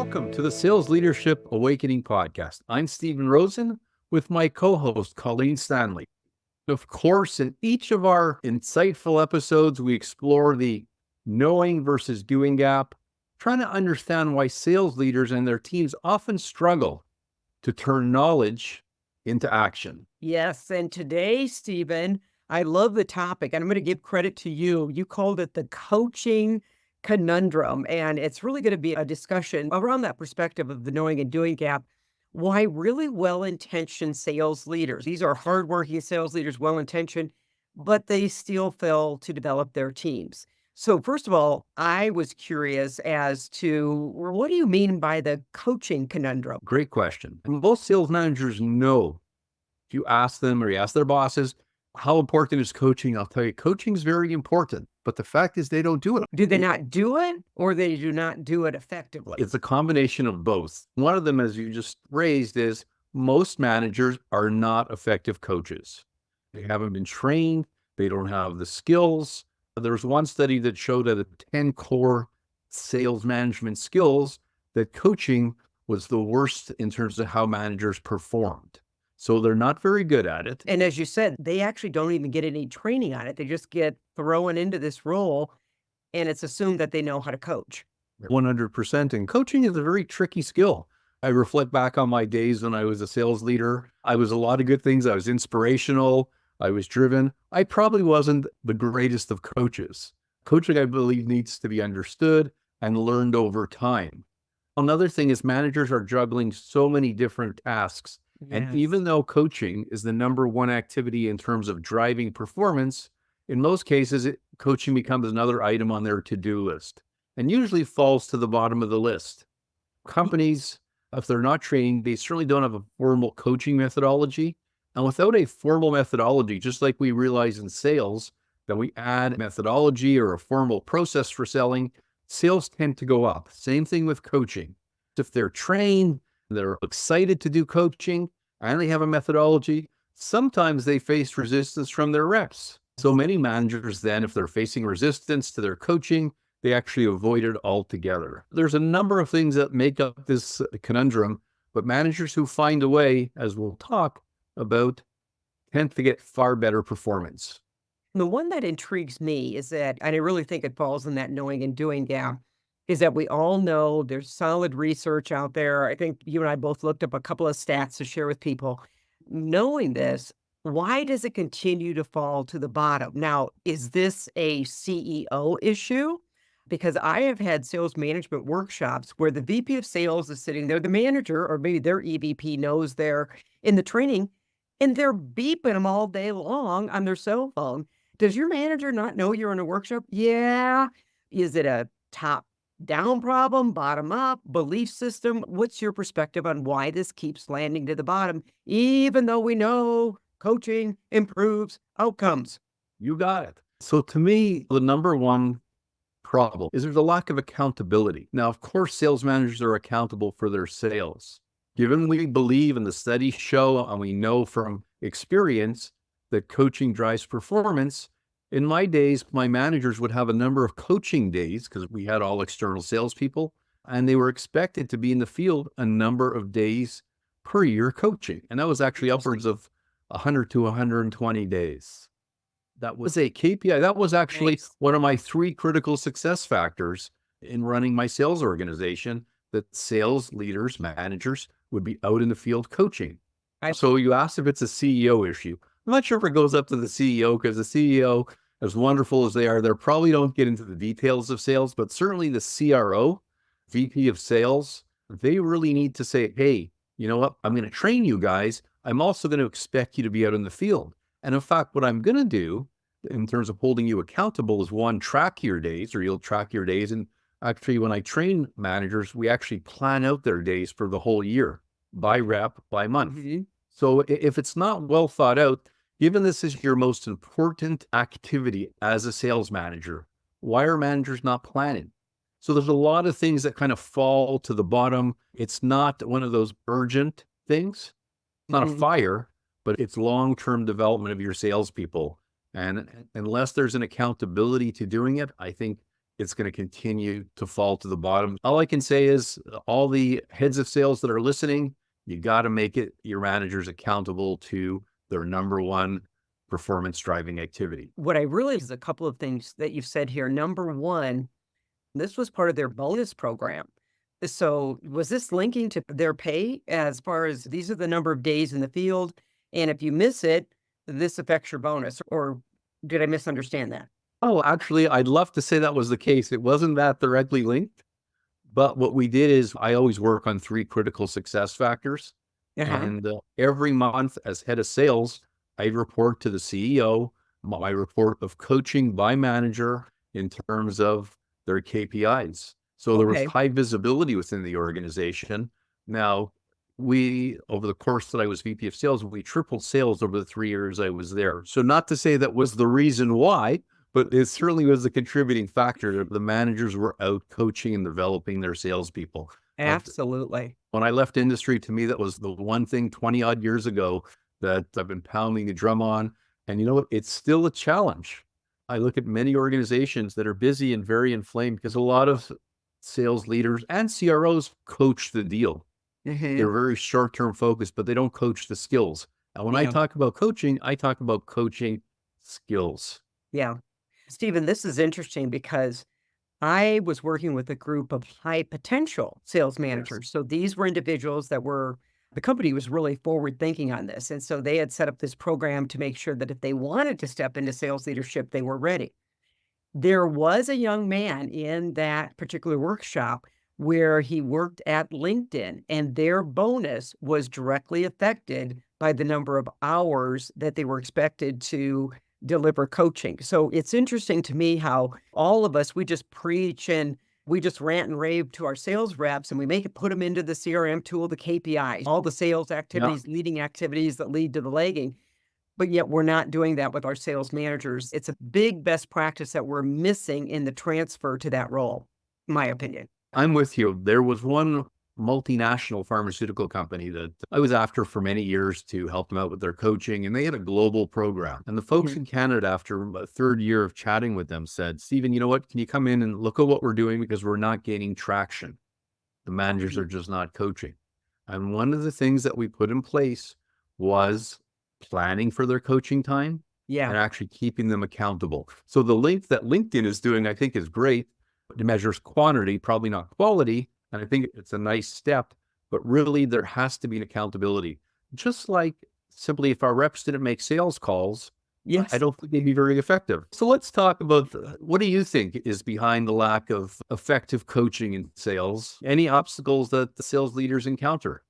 Welcome to the Sales Leadership Awakening Podcast. I'm Stephen Rosen with my co-host, Colleen Stanley. Of course, in each of our insightful episodes, we explore the knowing versus doing gap, trying to understand why sales leaders and their teams often struggle to turn knowledge into action. Yes, and today, Stephen, I love the topic, and I'm going to give credit to you. You called it the coaching conundrum, and it's really going to be a discussion around that perspective of the knowing and doing gap. Why really well-intentioned sales leaders, these are hardworking sales leaders, well-intentioned, but they still fail to develop their teams. So first of all, I was curious as to what do you mean by the coaching conundrum? Great question. And most sales managers know, if you ask them or you ask their bosses, how important is coaching? I'll tell you, coaching is very important. But the fact is they don't do it. Do they not do it, or they do not do it effectively? It's a combination of both. One of them, as you just raised, is most managers are not effective coaches. They haven't been trained. They don't have the skills. There's one study that showed that the 10 core sales management skills that coaching was the worst in terms of how managers performed. So they're not very good at it. And as you said, they actually don't even get any training on it. They just get thrown into this role, and it's assumed that they know how to coach. 100%. And coaching is a very tricky skill. I reflect back on my days when I was a sales leader. I was a lot of good things. I was inspirational. I was driven. I probably wasn't the greatest of coaches. Coaching, I believe, needs to be understood and learned over time. Another thing is managers are juggling so many different tasks. And even though coaching is the number one activity in terms of driving performance, in most cases, coaching becomes another item on their to-do list and usually falls to the bottom of the list. Companies, if they're not trained, they certainly don't have a formal coaching methodology. And without a formal methodology, just like we realize in sales, that we add methodology or a formal process for selling, sales tend to go up. Same thing with coaching. If they're trained, they're excited to do coaching, and they have a methodology, sometimes they face resistance from their reps. So many managers then, if they're facing resistance to their coaching, they actually avoid it altogether. There's a number of things that make up this conundrum, but managers who find a way, as we'll talk about, tend to get far better performance. The one that intrigues me is that, and I really think it falls in that knowing and doing gap, is that we all know there's solid research out there. I think you and I both looked up a couple of stats to share with people. Knowing this, why does it continue to fall to the bottom? Now, is this a CEO issue? Because I have had sales management workshops where the VP of sales is sitting there, the manager, or maybe their EVP knows they're in the training, and they're beeping them all day long on their cell phone. Does your manager not know you're in a workshop? Yeah. Is it a top down problem, bottom up, belief system? What's your perspective on why this keeps landing to the bottom, even though we know coaching improves outcomes? You got it. So to me, the number one problem is there's a lack of accountability. Now, of course, sales managers are accountable for their sales. Given we believe and the studies show, and we know from experience that coaching drives performance, in my days, my managers would have a number of coaching days because we had all external salespeople, and they were expected to be in the field a number of days per year coaching. And that was actually upwards of 100 to 120 days. That was a KPI. That was actually one of my 3 critical success factors in running my sales organization, that sales leaders, managers would be out in the field coaching. So you asked if it's a CEO issue. I'm not sure if it goes up to the CEO, because the CEO, as wonderful as they probably don't get into the details of sales, but certainly the CRO, VP of sales, they really need to say, hey, you know what? I'm going to train you guys. I'm also going to expect you to be out in the field. And in fact, what I'm going to do in terms of holding you accountable is, one, track your days, or you'll track your days. And actually, when I train managers, we actually plan out their days for the whole year, by rep, by month. Mm-hmm. So if it's not well thought out, given this is your most important activity as a sales manager, why are managers not planning? So there's a lot of things that kind of fall to the bottom. It's not one of those urgent things. It's not a fire, but it's long-term development of your salespeople. And unless there's an accountability to doing it, I think it's going to continue to fall to the bottom. All I can say is all the heads of sales that are listening, you got to make it your managers accountable to their number one performance driving activity. What I really is a couple of things that you've said here. Number one, this was part of their bonus program. So was this linking to their pay as far as these are the number of days in the field? And if you miss it, this affects your bonus, or did I misunderstand that? Oh, actually, I'd love to say that was the case. It wasn't that directly linked, but what we did is I always work on 3 critical success factors. Uh-huh. And every month as head of sales, I'd report to the CEO my report of coaching by manager in terms of their KPIs. So there was Okay. high visibility within the organization. Now, over the course that I was VP of sales, we tripled sales over the 3 years I was there. So not to say that was the reason why, but it certainly was a contributing factor. The managers were out coaching and developing their salespeople. But Absolutely. when I left industry, to me, that was the one thing 20 odd years ago that I've been pounding the drum on. And you know what? It's still a challenge. I look at many organizations that are busy and very inflamed because a lot of sales leaders and CROs coach the deal. Hmm. They're very short-term focused, but they don't coach the skills. And when I Yeah. talk about coaching, I talk about coaching skills. Yeah. Stephen, this is interesting because I was working with a group of high potential sales Yes. managers. So these were individuals that were, the company was really forward thinking on this. And so they had set up this program to make sure that if they wanted to step into sales leadership, they were ready. There was a young man in that particular workshop where he worked at LinkedIn, and their bonus was directly affected by the number of hours that they were expected to deliver coaching. So it's interesting to me how all of us, we just preach and we just rant and rave to our sales reps and we make it put them into the CRM tool, the KPIs, all the sales Yeah. activities, leading activities that lead to the lagging. But yet we're not doing that with our sales managers. It's a big best practice that we're missing in the transfer to that role, in my opinion. I'm with you. There was one multinational pharmaceutical company that I was after for many years to help them out with their coaching, and they had a global program. And the folks Mhm. in Canada, after a third year of chatting with them, said, Stephen, you know what? Can you come in and look at what we're doing because we're not gaining traction? The managers Mhm. are just not coaching. And one of the things that we put in place was planning for their coaching time Yeah. and actually keeping them accountable. So the link that LinkedIn is doing, I think, is great. It measures quantity, probably not quality. And I think it's a nice step, but really there has to be an accountability. Just like simply if our reps didn't make sales calls, I Yes. don't think they'd be very effective. So let's talk about what do you think is behind the lack of effective coaching in sales? Any obstacles that the sales leaders encounter?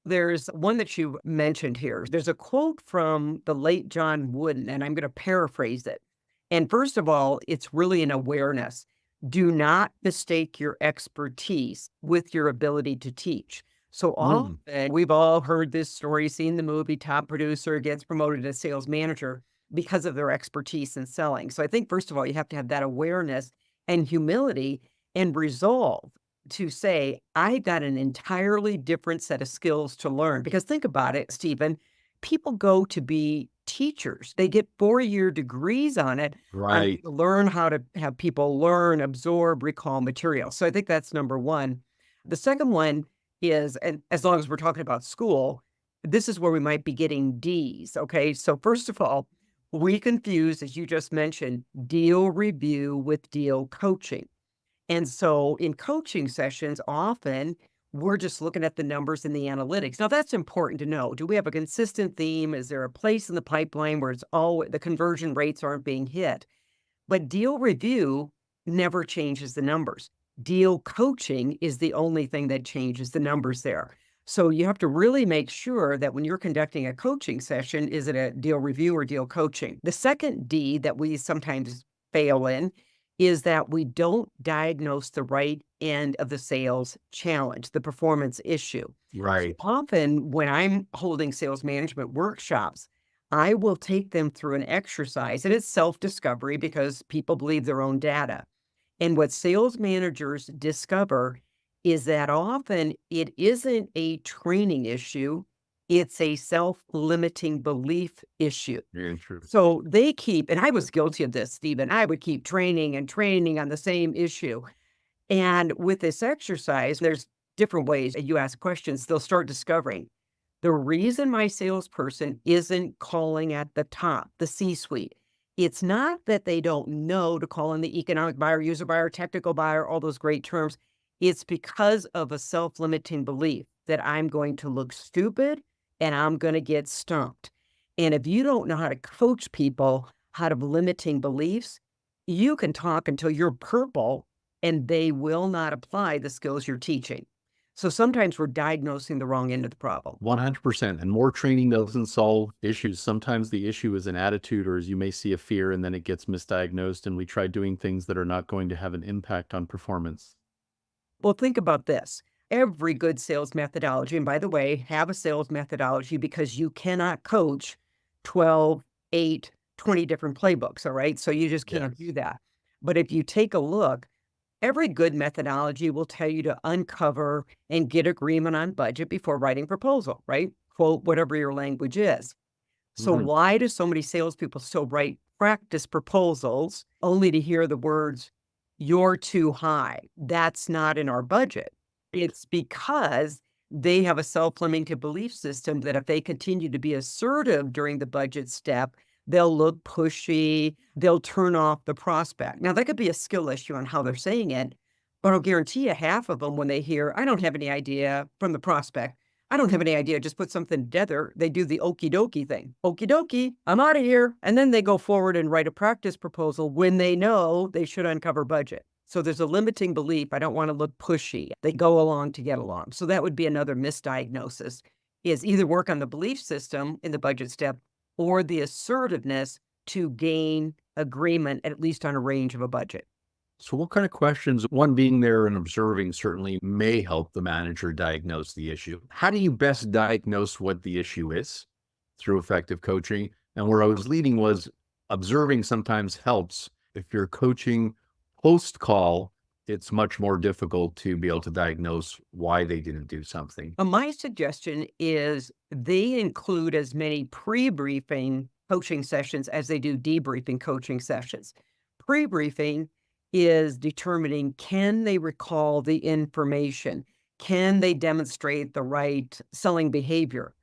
There's one that you mentioned here. There's a quote from the late John Wooden, and I'm going to paraphrase it. And first of all, it's really an awareness. Do not mistake your expertise with your ability to teach. So Mm, often we've all heard this story, seen the movie, top producer gets promoted to sales manager because of their expertise in selling. So I think, first of all, you have to have that awareness and humility and resolve to say, I got an entirely different set of skills to learn. Because think about it, Stephen, people go to be teachers. They get 4-year degrees on right. learn how to have people learn, absorb, recall material. So I think that's number one. The second one is, and as long as we're talking about school, this is where we might be getting D's. Okay. So first of all, we confuse, as you just mentioned, deal review with deal coaching. And so in coaching sessions, often we're just looking at the numbers and the analytics. Now, that's important to know. Do we have a consistent theme? Is there a place in the pipeline where it's all the conversion rates aren't being hit? But deal review never changes the numbers. Deal coaching is the only thing that changes the numbers there. So you have to really make sure that when you're conducting a coaching session, is it a deal review or deal coaching? The second D that we sometimes fail in is that we don't diagnose the right end of the sales challenge, the performance issue. So Right. often when I'm holding sales management workshops, I will take them through an exercise, and it's self-discovery because people believe their own data. And what sales managers discover is that often it isn't a training issue, It's a self-limiting belief issue. Very true. So they keep, and I was guilty of this, Stephen. I would keep training and training on the same issue. And with this exercise, there's different ways that you ask questions. They'll start discovering the reason my salesperson isn't calling at the top, the C-suite. It's not that they don't know to call in the economic buyer, user buyer, technical buyer, all those great terms. It's because of a self-limiting belief that I'm going to look stupid and I'm going to get stumped. And if you don't know how to coach people out of limiting beliefs, you can talk until you're purple and they will not apply the skills you're teaching. So sometimes we're diagnosing the wrong end of the problem. 100%. And more training doesn't solve issues. Sometimes the issue is an attitude, or as you may see, a fear, and then it gets misdiagnosed, and we try doing things that are not going to have an impact on performance. Well, think about this. Every good sales methodology, and by the way, have a sales methodology because you cannot coach 12, 8, 20 different playbooks, all right? So you just can't do that. But if you take a look, every good methodology will tell you to uncover and get agreement on budget before writing proposal, right? Quote, whatever your language is. So why do so many salespeople still write practice proposals only to hear the words, "You're too high. That's not in our budget"? It's because they have a self-limiting belief system that if they continue to be assertive during the budget step, they'll look pushy, they'll turn off the prospect. Now, that could be a skill issue on how they're saying it, but I'll guarantee you half of them, when they hear, "I don't have any idea," from the prospect, "I don't have any idea, just put something together," they do the okie dokie thing. Okie dokie, I'm out of here. And then they go forward and write a practice proposal when they know they should uncover budget. So there's a limiting belief. I don't want to look pushy. They go along to get along. So that would be another misdiagnosis, is either work on the belief system in the budget step or the assertiveness to gain agreement, at least on a range of a budget. So what kind of questions, one, being there and observing certainly may help the manager diagnose the issue. How do you best diagnose what the issue is through effective coaching? And where I was leading was observing sometimes helps. If you're coaching post-call, it's much more difficult to be able to diagnose why they didn't do something. My suggestion is they include as many pre-briefing coaching sessions as they do debriefing coaching sessions. Pre-briefing is determining, can they recall the information? Can they demonstrate the right selling behavior?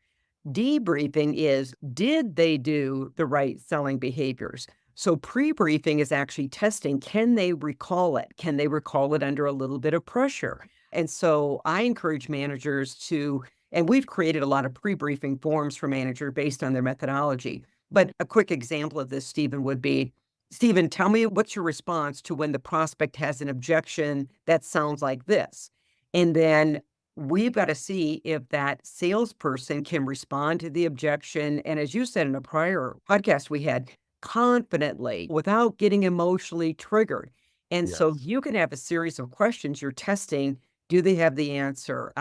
Debriefing is, did they do the right selling behaviors? So pre-briefing is actually testing, can they recall it? Can they recall it under a little bit of pressure? And so I encourage managers to, and we've created a lot of pre-briefing forms for manager based on their methodology. But a quick example of this, Stephen, would be, "Stephen, tell me what's your response to when the prospect has an objection that sounds like this?" And then we've got to see if that salesperson can respond to the objection. And as you said in a prior podcast we had, confidently without getting emotionally triggered. And so Yes. you can have a series of questions you're testing. Do they have the answer?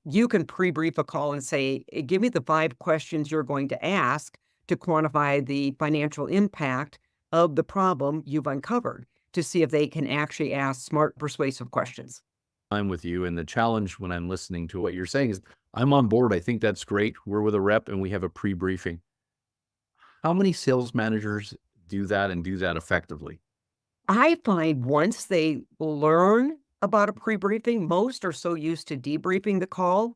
You can pre-brief a call and say, "Give me the 5 questions you're going to ask to quantify the financial impact of the problem you've uncovered," to see if they can actually ask smart, persuasive questions. I'm with you. And the challenge when I'm listening to what you're saying is, I'm on board. I think that's great. We're with a rep and we have a pre-briefing. How many sales managers do that and do that effectively? I find once they learn about a pre-briefing, most are so used to debriefing the call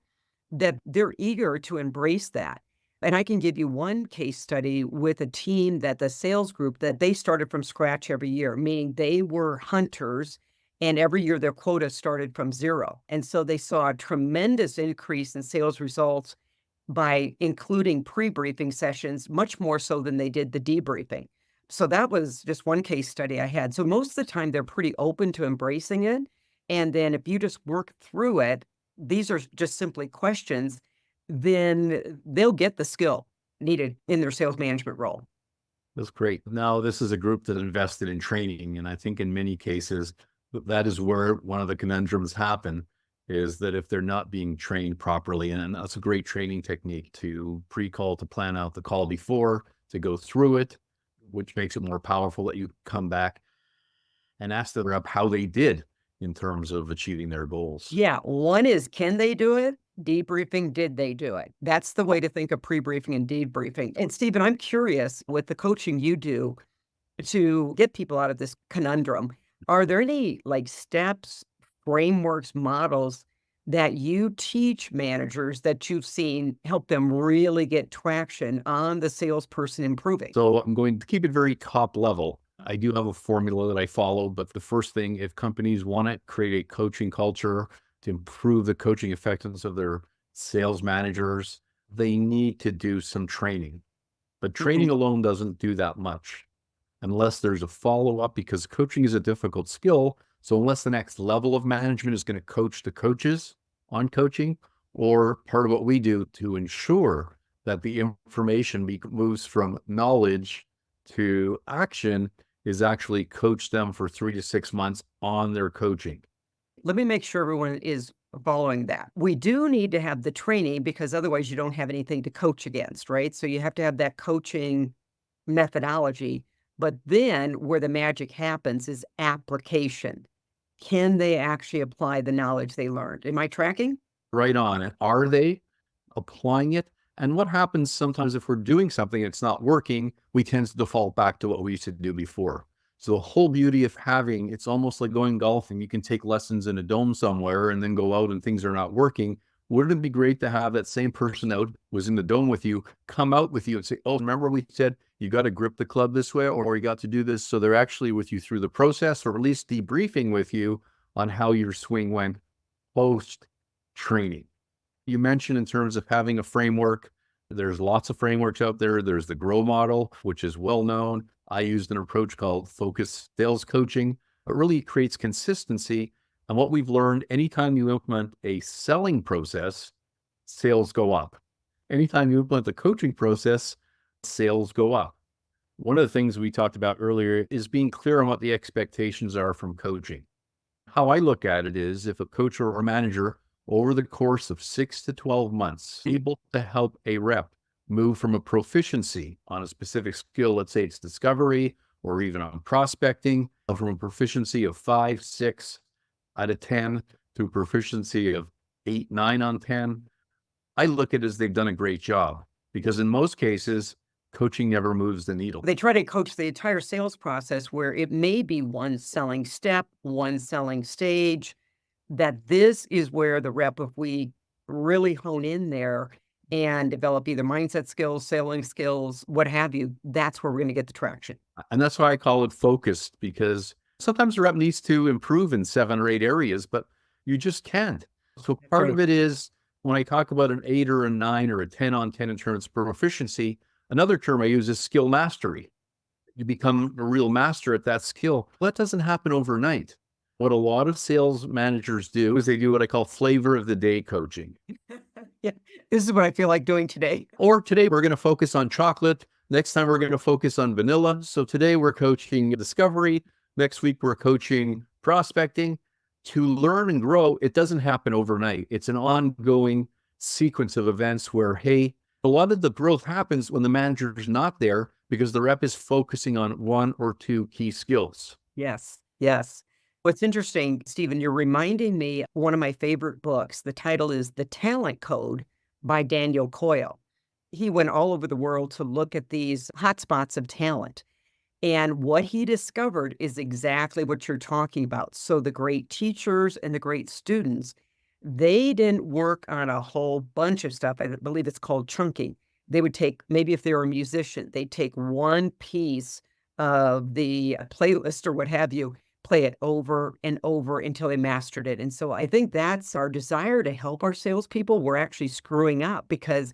that they're eager to embrace that. And I can give you one case study with a team that the sales group that they started from scratch every year, meaning they were hunters and every year their quota started from 0. And so they saw a tremendous increase in sales results by including pre-briefing sessions, much more so than they did the debriefing. So that was just one case study I had. So most of the time they're pretty open to embracing it. And then if you just work through it, these are just simply questions, then they'll get the skill needed in their sales management role. That's great. Now, this is a group that invested in training. And I think in many cases, that is where one of the conundrums happen, is that if they're not being trained properly, and that's a great training technique to pre-call, to plan out the call before, to go through it, which makes it more powerful that you come back and ask the rep how they did in terms of achieving their goals. Yeah, one is, can they do it? Debriefing, did they do it? That's the way to think of pre-briefing and debriefing. And Stephen, I'm curious with the coaching you do to get people out of this conundrum, are there any like steps, frameworks, models that you teach managers that you've seen help them really get traction on the salesperson improving? So I'm going to keep it very top level. I do have a formula that I follow, but the first thing, if companies want to create a coaching culture to improve the coaching effectiveness of their sales managers, they need to do some training. But training alone doesn't do that much unless there's a follow-up, because coaching is a difficult skill. So unless the next level of management is going to coach the coaches on coaching, or part of what we do to ensure that the information moves from knowledge to action, is actually coach them for 3 to 6 months on their coaching. Let me make sure everyone is following that. We do need to have the training because otherwise you don't have anything to coach against, right? So you have to have that coaching methodology. But then where the magic happens is application. Can they actually apply the knowledge they learned? Am I tracking? Right on it. Are they applying it? And what happens sometimes if we're doing something and it's not working, we tend to default back to what we used to do before. So the whole beauty of having, it's almost like going golfing. You can take lessons in a dome somewhere and then go out and things are not working. Wouldn't it be great to have that same person that was in the dome with you come out with you and say, oh, remember we said you got to grip the club this way, or you got to do this. So they're actually with you through the process, or at least debriefing with you on how your swing went post training. You mentioned in terms of having a framework, there's lots of frameworks out there. There's the GROW model, which is well known. I used an approach called focused sales coaching. It really creates consistency. And what we've learned, anytime you implement a selling process, sales go up. Anytime you implement the coaching process, sales go up. One of the things we talked about earlier is being clear on what the expectations are from coaching. How I look at it is, if a coach or a manager over the course of 6 to 12 months able to help a rep move from a proficiency on a specific skill, let's say it's discovery or even on prospecting, from a proficiency of 5, 6 out of 10 to a proficiency of 8, 9 on 10, I look at it as they've done a great job, because in most cases, coaching never moves the needle. They try to coach the entire sales process where it may be one selling step, one selling stage, that this is where the rep, if we really hone in there and develop either mindset skills, selling skills, what have you, that's where we're going to get the traction. And that's why I call it focused, because sometimes the rep needs to improve in 7 or 8 areas, but you just can't. So part of it is, when I talk about an 8 or a 9 or a 10 on 10 in terms of proficiency, another term I use is skill mastery. You become a real master at that skill. Well, that doesn't happen overnight. What a lot of sales managers do is they do what I call flavor of the day coaching. Yeah, this is what I feel like doing today. Or today we're going to focus on chocolate. Next time we're going to focus on vanilla. So today we're coaching discovery. Next week we're coaching prospecting. To learn and grow, it doesn't happen overnight. It's an ongoing sequence of events where, hey, a lot of the growth happens when the manager is not there because the rep is focusing on 1 or 2 key skills. Yes, yes. What's interesting, Stephen, you're reminding me of one of my favorite books. The title is The Talent Code by Daniel Coyle. He went all over the world to look at these hotspots of talent. And what he discovered is exactly what you're talking about. So the great teachers and the great students, they didn't work on a whole bunch of stuff. I believe it's called chunking. They would take, maybe if they were a musician, they'd take one piece of the playlist or what have you, play it over and over until they mastered it. And so I think that's our desire to help our salespeople. We're actually screwing up because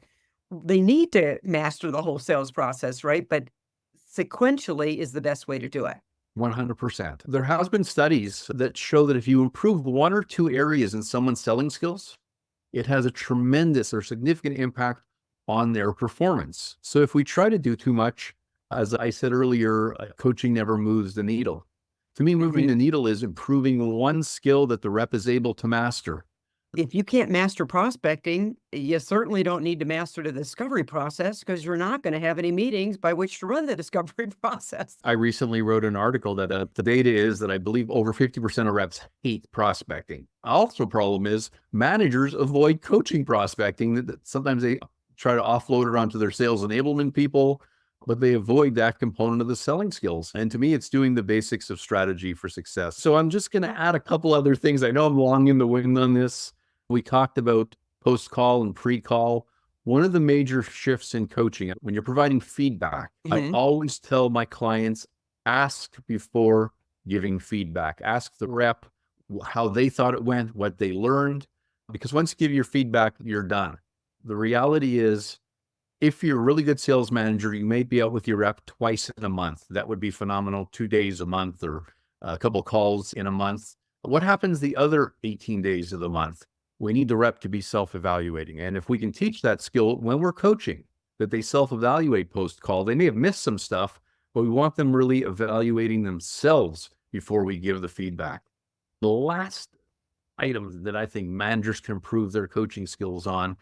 they need to master the whole sales process, right? But sequentially is the best way to do it. 100%. There has been studies that show that if you improve 1 or 2 areas in someone's selling skills, it has a tremendous or significant impact on their performance. So if we try to do too much, as I said earlier, coaching never moves the needle. To me, moving the needle is improving one skill that the rep is able to master. If you can't master prospecting, you certainly don't need to master the discovery process because you're not going to have any meetings by which to run the discovery process. I recently wrote an article that the data is that I believe over 50% of reps hate prospecting. Also, problem is managers avoid coaching prospecting. Sometimes they try to offload it onto their sales enablement people, but they avoid that component of the selling skills. And to me, it's doing the basics of strategy for success. So I'm just going to add a couple other things. I know I'm long in the wind on this. We talked about post-call and pre-call. One of the major shifts in coaching, when you're providing feedback, I always tell my clients, ask before giving feedback. Ask the rep how they thought it went, what they learned, because once you give your feedback, you're done. The reality is, if you're a really good sales manager, you may be out with your rep twice in a month. That would be phenomenal, 2 days a month or a couple calls in a month. What happens the other 18 days of the month? We need the rep to be self-evaluating. And if we can teach that skill when we're coaching, that they self-evaluate post-call, they may have missed some stuff, but we want them really evaluating themselves before we give the feedback. The last item that I think managers can improve their coaching skills on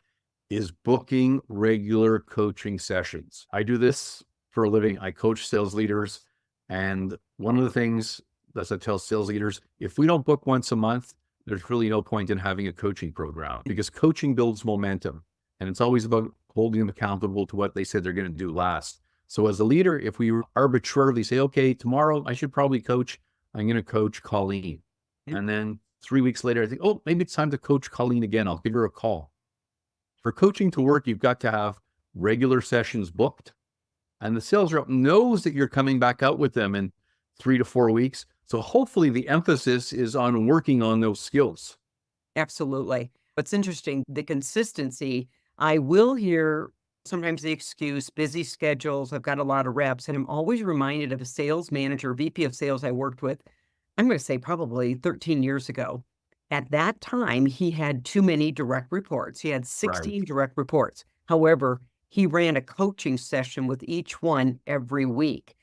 is booking regular coaching sessions. I do this for a living. I coach sales leaders. And one of the things that I tell sales leaders, if we don't book once a month, there's really no point in having a coaching program, because coaching builds momentum. And it's always about holding them accountable to what they said they're going to do last. So as a leader, if we arbitrarily say, okay, tomorrow I should probably coach, I'm going to coach Colleen. And then 3 weeks later, I think, oh, maybe it's time to coach Colleen again. I'll give her a call. For coaching to work, you've got to have regular sessions booked. And the sales rep knows that you're coming back out with them in 3 to 4 weeks. So hopefully the emphasis is on working on those skills. Absolutely. What's interesting, the consistency, I will hear sometimes the excuse, busy schedules, I've got a lot of reps, and I'm always reminded of a sales manager, VP of sales I worked with, I'm going to say probably 13 years ago. At that time, he had too many direct reports. He had 16 direct reports. However, he ran a coaching session with each one every week.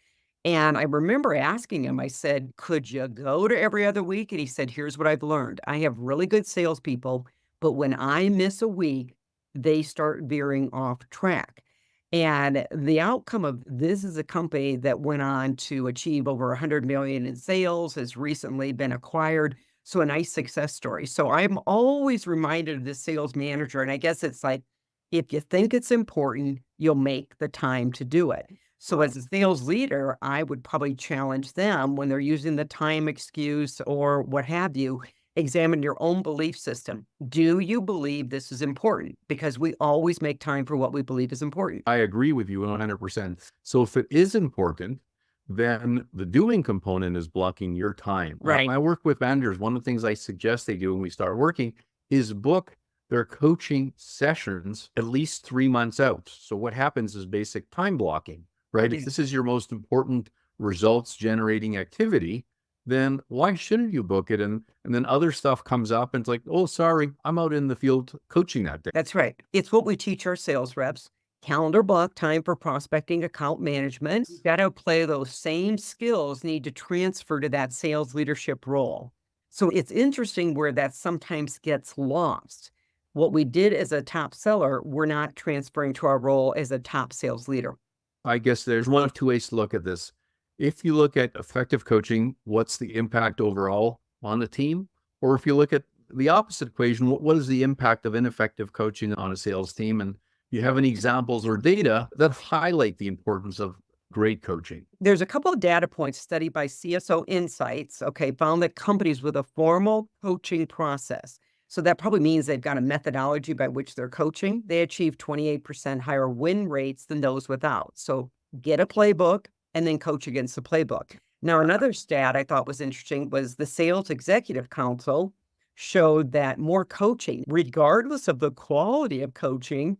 And I remember asking him, I said, could you go to every other week? And he said, here's what I've learned. I have really good salespeople, but when I miss a week, they start veering off track. And the outcome of this is a company that went on to achieve over 100 million in sales, has recently been acquired. So a nice success story. So I'm always reminded of this sales manager. And I guess it's like, if you think it's important, you'll make the time to do it. So as a sales leader, I would probably challenge them when they're using the time excuse or what have you, examine your own belief system. Do you believe this is important? Because we always make time for what we believe is important. I agree with you 100%. So if it is important, then the doing component is blocking your time. Right. I work with managers. One of the things I suggest they do when we start working is book their coaching sessions at least 3 months out. So what happens is basic time blocking, right? If this is your most important results generating activity, then why shouldn't you book it? And then other stuff comes up and it's like, oh, sorry, I'm out in the field coaching that day. That's right. It's what we teach our sales reps. Calendar block time for prospecting, account management. You've got to play those same skills need to transfer to that sales leadership role. So it's interesting where that sometimes gets lost. What we did as a top seller, we're not transferring to our role as a top sales leader. I guess there's one of two ways to look at this. If you look at effective coaching, what's the impact overall on the team? Or if you look at the opposite equation, what is the impact of ineffective coaching on a sales team? And you have any examples or data that highlight the importance of great coaching? There's a couple of data points studied by CSO Insights, found that companies with a formal coaching process, so that probably means they've got a methodology by which they're coaching, they achieve 28% higher win rates than those without. So get a playbook and then coach against the playbook. Now, another stat I thought was interesting was the Sales Executive Council showed that more coaching, regardless of the quality of coaching,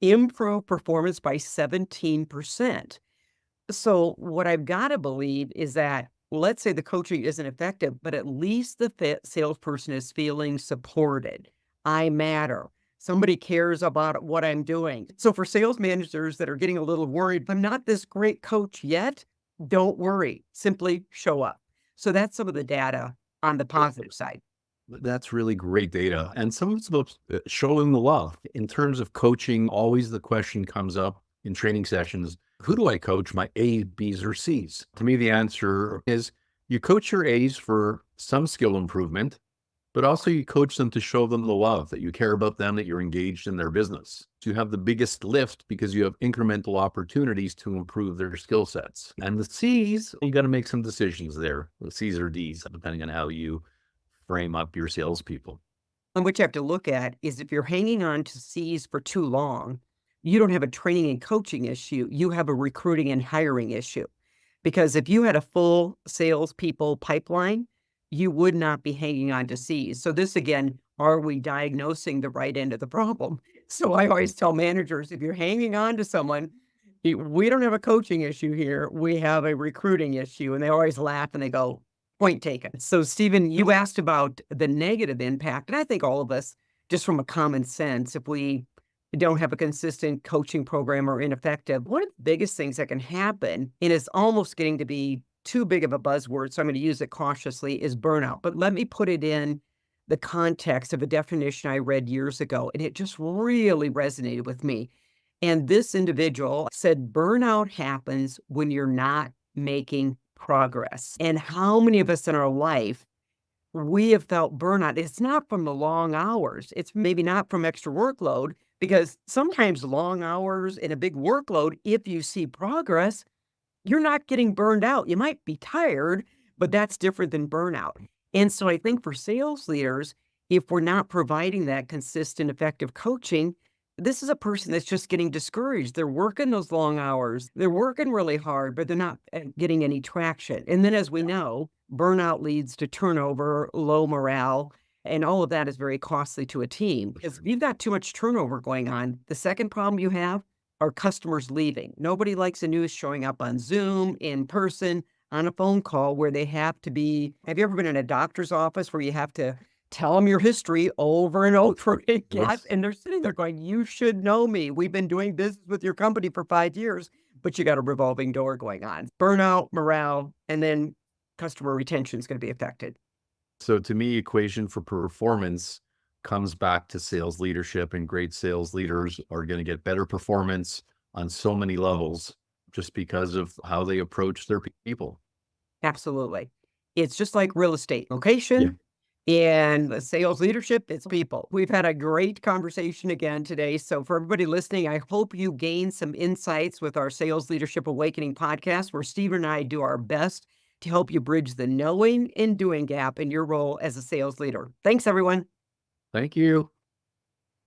improved performance by 17%. So what I've got to believe is that, let's say the coaching isn't effective, but at least the salesperson is feeling supported. I matter. Somebody cares about what I'm doing. So for sales managers that are getting a little worried, I'm not this great coach yet, don't worry. Simply show up. So that's some of the data on the positive side. That's really great data. And some of it's about showing the love. In terms of coaching, always the question comes up in training sessions, who do I coach, my A's, B's, or C's? To me, the answer is you coach your A's for some skill improvement, but also you coach them to show them the love, that you care about them, that you're engaged in their business. So you have the biggest lift because you have incremental opportunities to improve their skill sets. And the C's, you got to make some decisions there, the C's or D's, depending on how you frame up your salespeople. And what you have to look at is if you're hanging on to C's for too long, you don't have a training and coaching issue. You have a recruiting and hiring issue. Because if you had a full salespeople pipeline, you would not be hanging on to C's. So this again, are we diagnosing the right end of the problem? So I always tell managers, if you're hanging on to someone, we don't have a coaching issue here. We have a recruiting issue. And they always laugh and they go, point taken. So Stephen, you asked about the negative impact. And I think all of us, just from a common sense, if we don't have a consistent coaching program or ineffective, one of the biggest things that can happen, and it's almost getting to be too big of a buzzword, so I'm going to use it cautiously, is burnout. But let me put it in the context of a definition I read years ago, and it just really resonated with me. And this individual said, burnout happens when you're not making progress. And how many of us in our life, we have felt burnout? It's not from the long hours. It's maybe not from extra workload, because sometimes long hours and a big workload, if you see progress, you're not getting burned out. You might be tired, but that's different than burnout. And so I think for sales leaders, if we're not providing that consistent, effective coaching, this is a person that's just getting discouraged. They're working those long hours. They're working really hard, but they're not getting any traction. And then, as we know, burnout leads to turnover, low morale, and all of that is very costly to a team. Because if you've got too much turnover going on, the second problem you have are customers leaving. Nobody likes the news showing up on Zoom, in person, on a phone call where they have to be. Have you ever been in a doctor's office where you have to tell them your history over and over again? Yes. And they're sitting there going, you should know me. We've been doing business with your company for 5 years, but you got a revolving door going on. Burnout, morale, and then customer retention is going to be affected. So to me, equation for performance comes back to sales leadership, and great sales leaders are going to get better performance on so many levels just because of how they approach their people. Absolutely. It's just like real estate, location, and the sales leadership, it's people. We've had a great conversation again today. So for everybody listening, I hope you gain some insights with our Sales Leadership Awakening podcast, where Steve and I do our best to help you bridge the knowing and doing gap in your role as a sales leader. Thanks, everyone. Thank you.